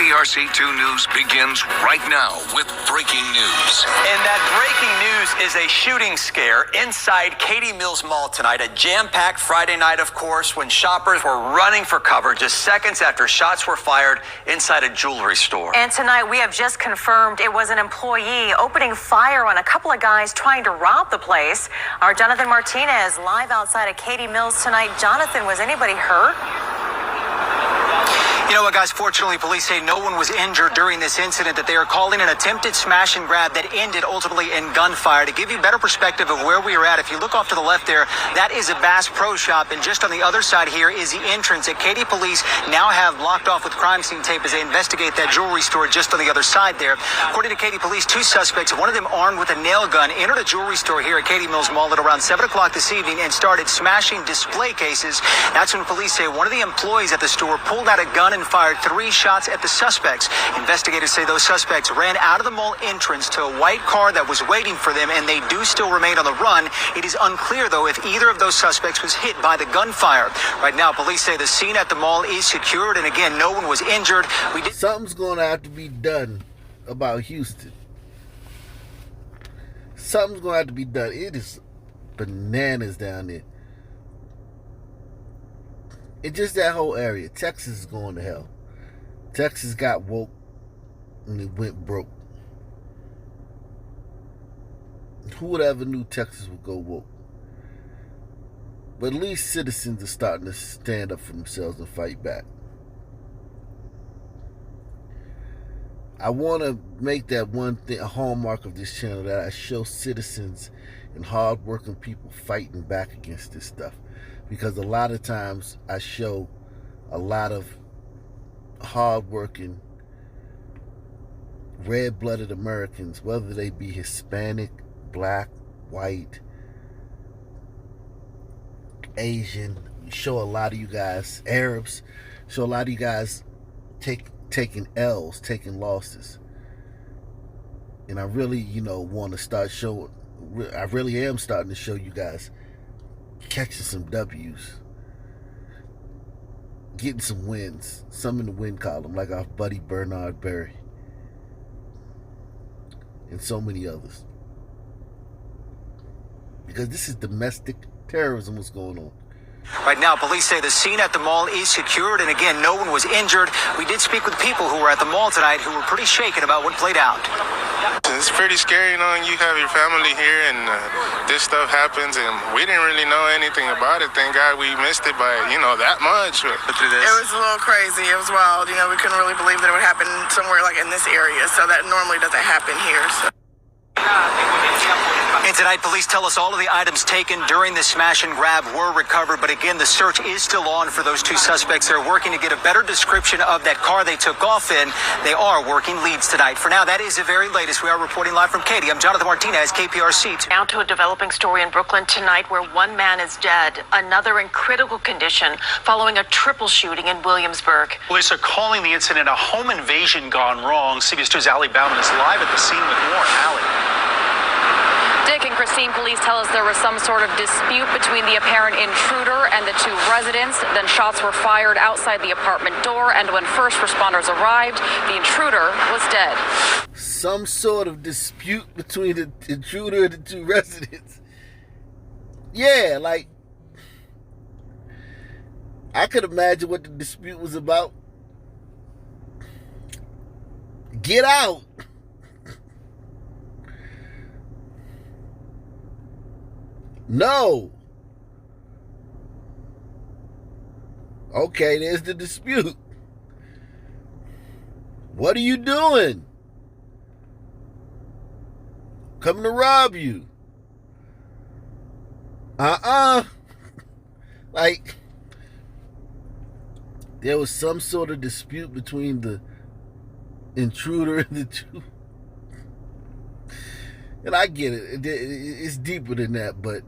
KPRC2 News begins right now with breaking news. And that breaking news is a shooting scare inside Katy Mills Mall tonight. A jam-packed Friday night, of course, when shoppers were running for cover just seconds after shots were fired inside a jewelry store. And tonight we have just confirmed it was an employee opening fire on a couple of guys trying to rob the place. Our Jonathan Martinez live outside of Katy Mills tonight. Jonathan, was anybody hurt? You know what, guys? Fortunately, police say no one was injured during this incident, that they are calling an attempted smash and grab that ended ultimately in gunfire. To give you a better perspective of where we are at, if you look off to the left there, that is a Bass Pro Shop, and just on the other side here is the entrance that Katy police now have blocked off with crime scene tape as they investigate that jewelry store just on the other side there. According to Katy police, two suspects, one of them armed with a nail gun, entered a jewelry store here at Katy Mills Mall at around 7 o'clock this evening and started smashing display cases. That's when police say one of the employees at the store pulled out a gun and fired 3 shots at the suspects. Investigators say those suspects ran out of the mall entrance to a white car that was waiting for them, and they do still remain on the run. It is unclear, though, if either of those suspects was hit by the gunfire. Right now, police say the scene at the mall is secured, and again, no one was injured. Something's going to have to be done about Houston. Something's going to have to be done. It is bananas down there. It's just that whole area. Texas is going to hell. Texas got woke and it went broke. Who would ever knew Texas would go woke? But at least citizens are starting to stand up for themselves and fight back. I want to make that one thing a hallmark of this channel, that I show citizens and hardworking people fighting back against this stuff. Because a lot of times I show a lot of hardworking, red-blooded Americans, whether they be Hispanic, black, white, Asian. Show a lot of you guys, Arabs, show a lot of you guys taking L's, taking losses. And I really, want to start showing, I really am starting to show you guys catching some W's, getting some wins, some in the win column, like our buddy Bernard Berry and so many others. Because this is domestic terrorism, what's going on. Right now, police say the scene at the mall is secured, and again, no one was injured. We did speak with people who were at the mall tonight who were pretty shaken about what played out. It's pretty scary knowing you have your family here and this stuff happens, and we didn't really know anything about it. Thank God we missed it by, that much. It was a little crazy. It was wild. We couldn't really believe that it would happen somewhere like in this area, so that normally doesn't happen here. So. And tonight, police tell us all of the items taken during the smash and grab were recovered. But again, the search is still on for those two suspects. They're working to get a better description of that car they took off in. They are working leads tonight. For now, that is the very latest. We are reporting live from Katy. I'm Jonathan Martinez, KPRC. Now to a developing story in Brooklyn tonight where one man is dead, another in critical condition following a triple shooting in Williamsburg. Police are calling the incident a home invasion gone wrong. CBS 2's Ali Bauman is live at the scene with more. Ali. Dick and Christine, police tell us there was some sort of dispute between the apparent intruder and the two residents. Then shots were fired outside the apartment door, and when first responders arrived, the intruder was dead. Some sort of dispute between the intruder and the two residents. Yeah, like, I could imagine what the dispute was about. Get out! No. Okay, there's the dispute. What are you doing? Coming to rob you. Like, there was some sort of dispute between the intruder and the two. And I get it. It's deeper than that, but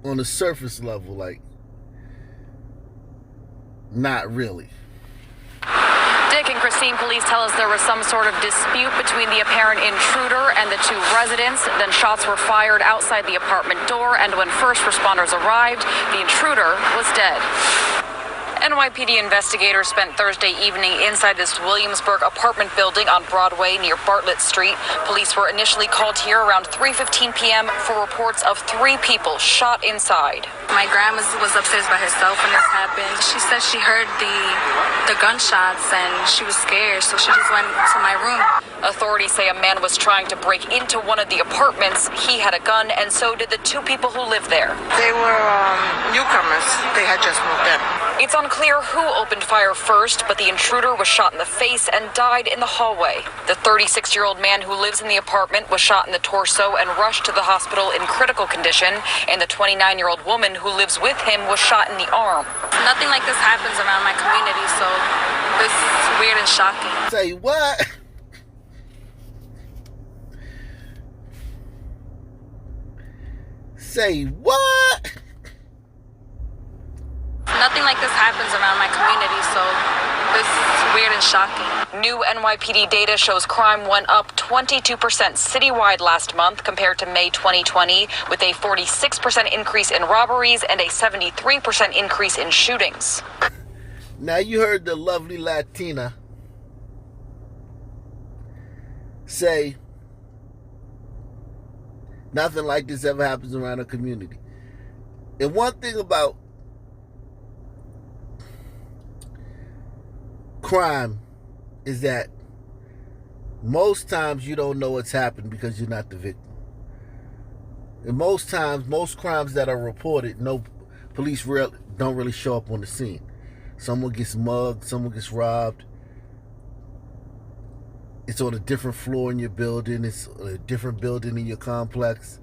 on the surface level, like, not really. Dick and Christine, police tell us there was some sort of dispute between the apparent intruder and the two residents. Then shots were fired outside the apartment door, and when first responders arrived, the intruder was dead. NYPD investigators spent Thursday evening inside this Williamsburg apartment building on Broadway near Bartlett Street. Police were initially called here around 3:15 p.m. for reports of 3 people shot inside. My grandma was upstairs by herself when this happened. She said she heard the gunshots and she was scared, so she just went to my room. Authorities say a man was trying to break into one of the apartments. He had a gun, and so did the 2 people who lived there. They were newcomers. They had just moved in. It's unclear who opened fire first, but the intruder was shot in the face and died in the hallway. The 36-year-old man who lives in the apartment was shot in the torso and rushed to the hospital in critical condition, and the 29-year-old woman who lives with him was shot in the arm. Nothing like this happens around my community, so it's weird and shocking. Say what? Say what? Nothing like this happens around my community, so it's weird and shocking. New NYPD data shows crime went up 22% citywide last month compared to May 2020, with a 46% increase in robberies and a 73% increase in shootings. Now you heard the lovely Latina say nothing like this ever happens around our community. And one thing about crime is that most times you don't know what's happened because you're not the victim. And most times, most crimes that are reported, no police don't really show up on the scene. Someone gets mugged, someone gets robbed. It's on a different floor in your building. It's a different building in your complex.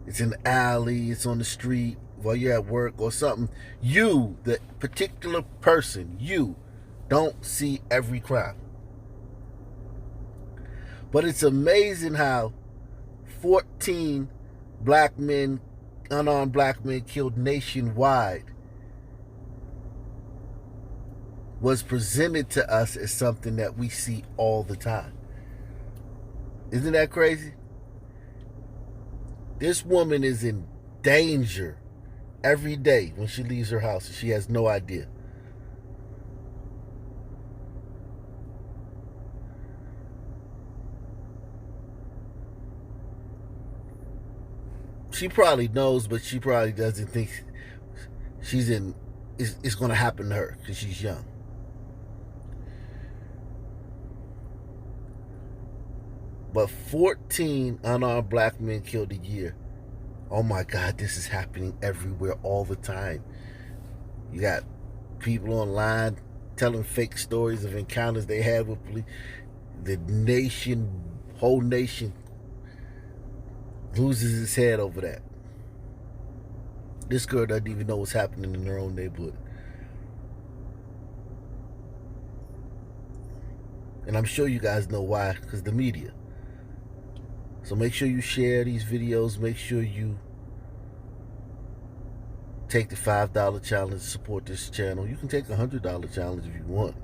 It's in the alley. It's on the street while you're at work or something. You, the particular person, you don't see every crime. But it's amazing how 14 unarmed black men killed nationwide was presented to us as something that we see all the time. Isn't that crazy? This woman is in danger every day when she leaves her house and she has no idea. She probably knows, but she probably doesn't think it's going to happen to her because she's young. But 14 unarmed black men killed a year. Oh my God, this is happening everywhere all the time. You got people online telling fake stories of encounters they had with police. The whole nation loses its head over that. This girl doesn't even know what's happening in her own neighborhood. And I'm sure you guys know why, because the media. So make sure you share these videos. Make sure you take the $5 challenge to support this channel. You can take a $100 challenge if you want.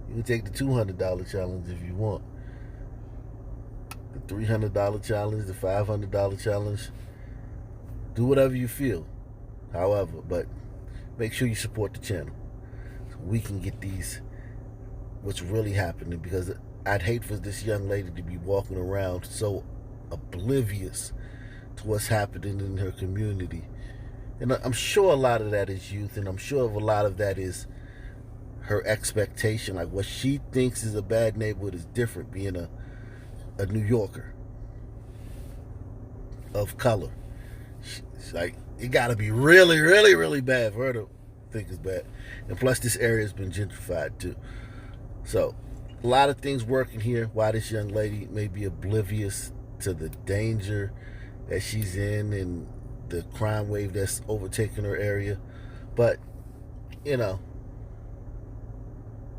You can take the $200 challenge if you want. The $300 challenge, the $500 challenge. Do whatever you feel. However, but make sure you support the channel so we can get what's really happening, because I'd hate for this young lady to be walking around so oblivious to what's happening in her community. And I'm sure a lot of that is youth, and I'm sure a lot of that is her expectation. Like what she thinks is a bad neighborhood is different being a New Yorker of color. It's like, it got to be really, really, really bad for her to think it's bad. And plus, this area has been gentrified too. So, a lot of things working here. Why this young lady may be oblivious to the danger that she's in and the crime wave that's overtaking her area. But,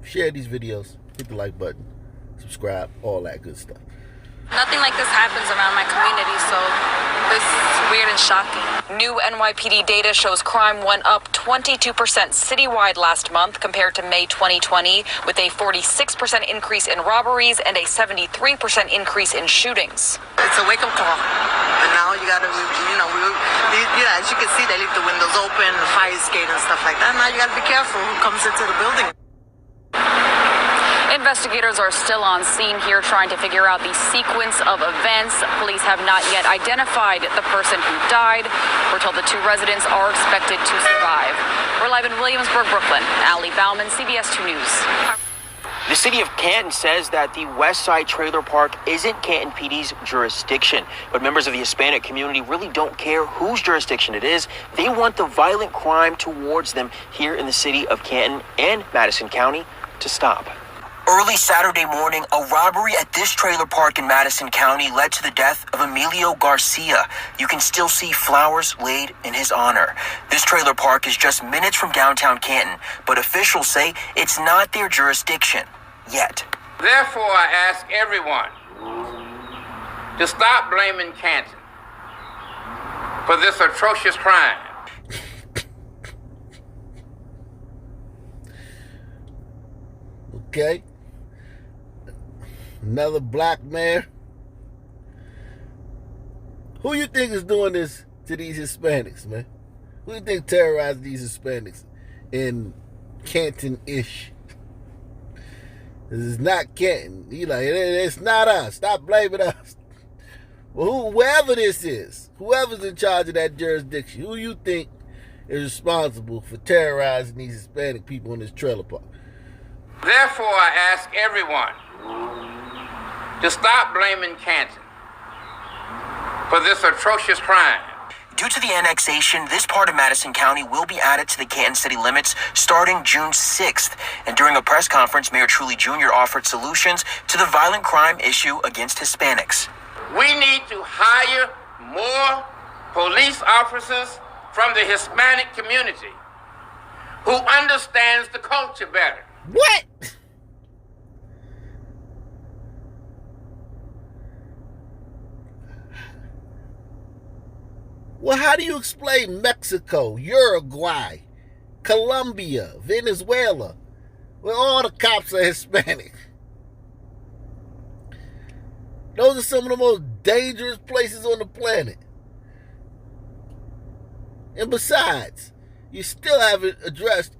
share these videos, hit the like button, subscribe, all that good stuff. Nothing like this happens around my community, so it's weird and shocking. New NYPD data shows crime went up 22% citywide last month compared to May 2020, with a 46% increase in robberies and a 73% increase in shootings. It's a wake-up call, and now you gotta, as you can see, they leave the windows open, the fire escape and stuff like that. Now you gotta be careful who comes into the building. Investigators are still on scene here trying to figure out the sequence of events. Police have not yet identified the person who died. We're told the 2 residents are expected to survive. We're live in Williamsburg, Brooklyn. Allie Bauman, CBS 2 News. The city of Canton says that the West Side Trailer Park isn't Canton PD's jurisdiction, but members of the Hispanic community really don't care whose jurisdiction it is. They want the violent crime towards them here in the city of Canton and Madison County to stop. Early Saturday morning, a robbery at this trailer park in Madison County led to the death of Emilio Garcia. You can still see flowers laid in his honor. This trailer park is just minutes from downtown Canton, but officials say it's not their jurisdiction yet. Therefore, I ask everyone to stop blaming Canton for this atrocious crime. Okay. Another black mayor. Who you think is doing this to these Hispanics, man? Who you think terrorized these Hispanics in Canton-ish? This is not Canton. He like, it's not us. Stop blaming us. Well, whoever this is, whoever's in charge of that jurisdiction, who you think is responsible for terrorizing these Hispanic people in this trailer park? Therefore, I ask everyone to stop blaming Canton for this atrocious crime. Due to the annexation, this part of Madison County will be added to the Canton city limits starting June 6th. And during a press conference, Mayor Truly Jr. offered solutions to the violent crime issue against Hispanics. We need to hire more police officers from the Hispanic community who understands the culture better. What? Well, how do you explain Mexico, Uruguay, Colombia, Venezuela, where all the cops are Hispanic? Those are some of the most dangerous places on the planet. And besides, you still haven't addressed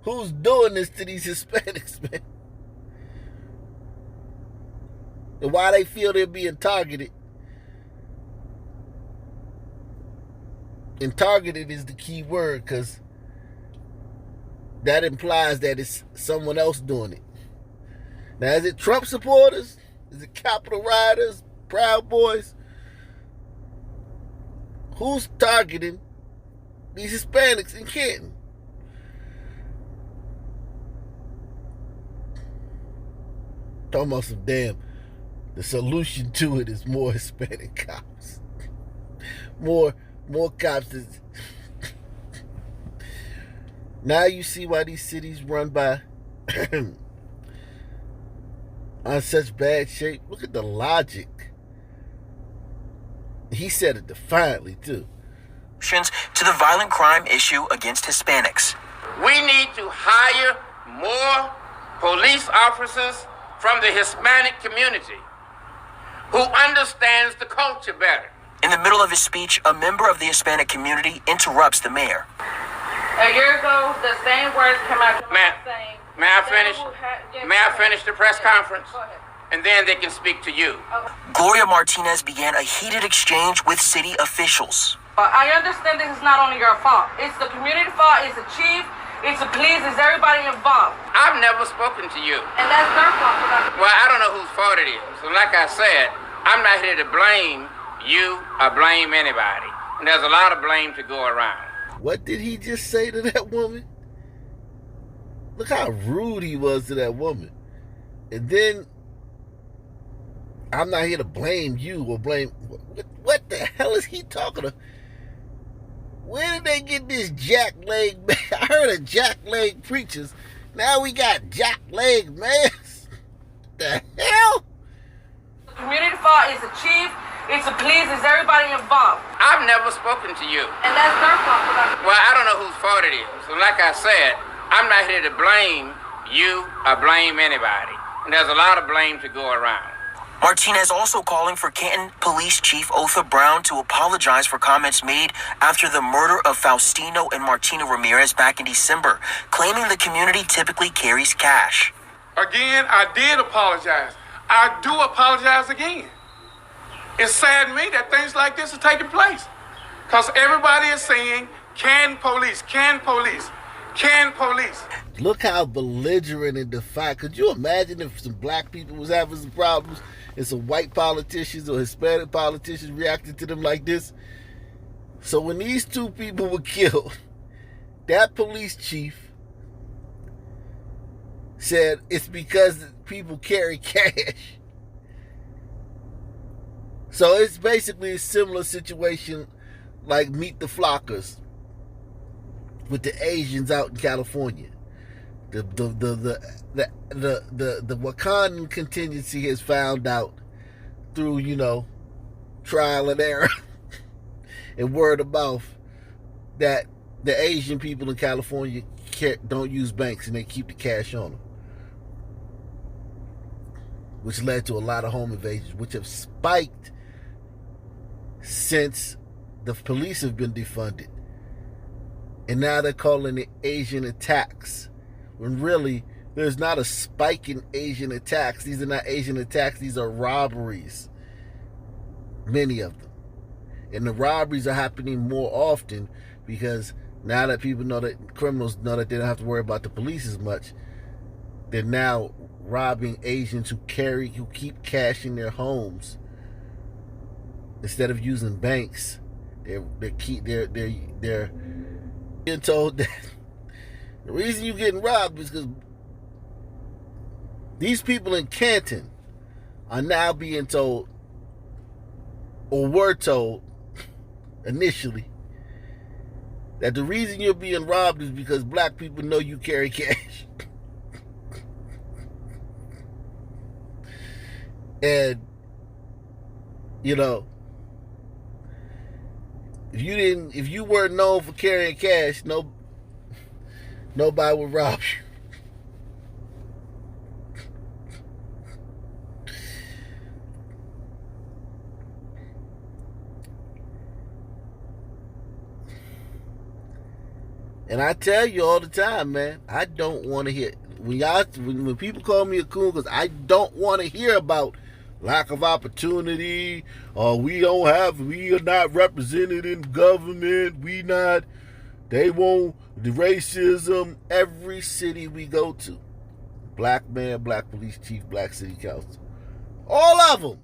who's doing this to these Hispanics, man. And why they feel they're being targeted. And targeted is the key word, because that implies that it's someone else doing it. Now, is it Trump supporters? Is it Capitol rioters, Proud Boys? Who's targeting these Hispanics in Canton? Talking about some damn, the solution to it is more Hispanic cops. More cops. Now you see why these cities run by on such bad shape. Look at the logic. He said it defiantly too. To the violent crime issue against Hispanics. We need to hire more police officers from the Hispanic community who understands the culture better. In the middle of his speech, a member of the Hispanic community interrupts the mayor. A year ago, the same words came out. Ma'am, may I finish? May I finish the press conference? Go ahead. And then they can speak to you. Okay. Gloria Martinez began a heated exchange with city officials. I understand this is not only your fault. It's the community fault. It's the chief. It's the police. It's everybody involved. I've never spoken to you. And that's their fault. Well, I don't know whose fault it is. So like I said, I'm not here to blame you or blame anybody. And there's a lot of blame to go around. What did he just say to that woman? Look how rude he was to that woman. And then, I'm not here to blame you or blame... What the hell is he talking about? Where did they get this jackleg man? I heard of jackleg preachers. Now we got jackleg mans. The hell? The community fault is the chief. It's the police. It's everybody involved. I've never spoken to you. And that's their fault. Well, I don't know whose fault it is. So like I said, I'm not here to blame you or blame anybody. And there's a lot of blame to go around. Martinez also calling for Canton Police Chief Otha Brown to apologize for comments made after the murder of Faustino and Martina Ramirez back in December, claiming the community typically carries cash. Again, I did apologize. I do apologize again. It's sad to me that things like this are taking place. Because everybody is saying, can police, can police, can police. Look how belligerent and defiant. Could you imagine if some black people was having some problems and some white politicians or Hispanic politicians reacted to them like this? So when these two people were killed, that police chief said it's because people carry cash. So it's basically a similar situation like Meet the Flockers with the Asians out in California. The Wakandan contingency has found out through, trial and error and word of mouth that the Asian people in California don't use banks and they keep the cash on them, which led to a lot of home invasions, which have spiked since the police have been defunded. And now they're calling it Asian attacks, when really there's not a spike in Asian attacks. These are not Asian attacks, these are robberies, many of them. And the robberies are happening more often because now that people know, that criminals know that they don't have to worry about the police as much, they're now robbing Asians who keep cash in their homes instead of using banks. They're being told that the reason you're getting robbed is because these people in Canton are now being told, or were told initially, that the reason you're being robbed is because black people know you carry cash. And if you weren't known for carrying cash, nobody would rob you. And I tell you all the time, man, I don't want to hear when people call me a coon, because I don't want to hear about lack of opportunity, or we are not represented in government, they won't, the racism. Every city we go to, black mayor, black police chief, black city council, all of them.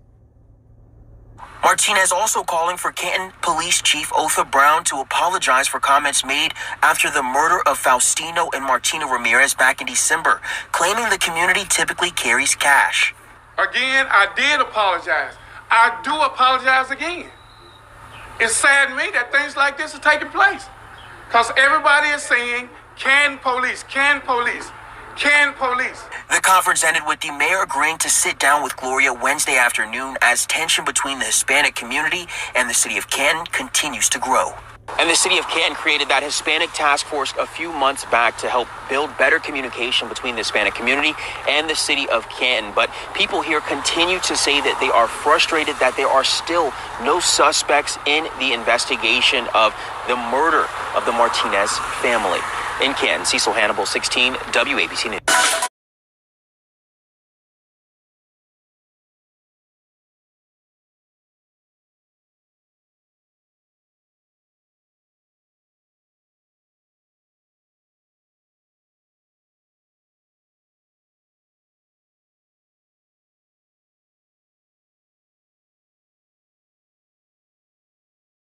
Martinez also calling for Canton Police Chief Otha Brown to apologize for comments made after the murder of Faustino and Martina Ramirez back in December, claiming the community typically carries cash. Again, I did apologize. I do apologize again. It's sad to me that things like this are taking place. Because everybody is saying, can police, can police, can police. The conference ended with the mayor agreeing to sit down with Gloria Wednesday afternoon as tension between the Hispanic community and the city of Canton continues to grow. And the city of Canton created that Hispanic task force a few months back to help build better communication between the Hispanic community and the city of Canton. But people here continue to say that they are frustrated that there are still no suspects in the investigation of the murder of the Martinez family. In Canton, Cecil Hannibal, 16, WABC News.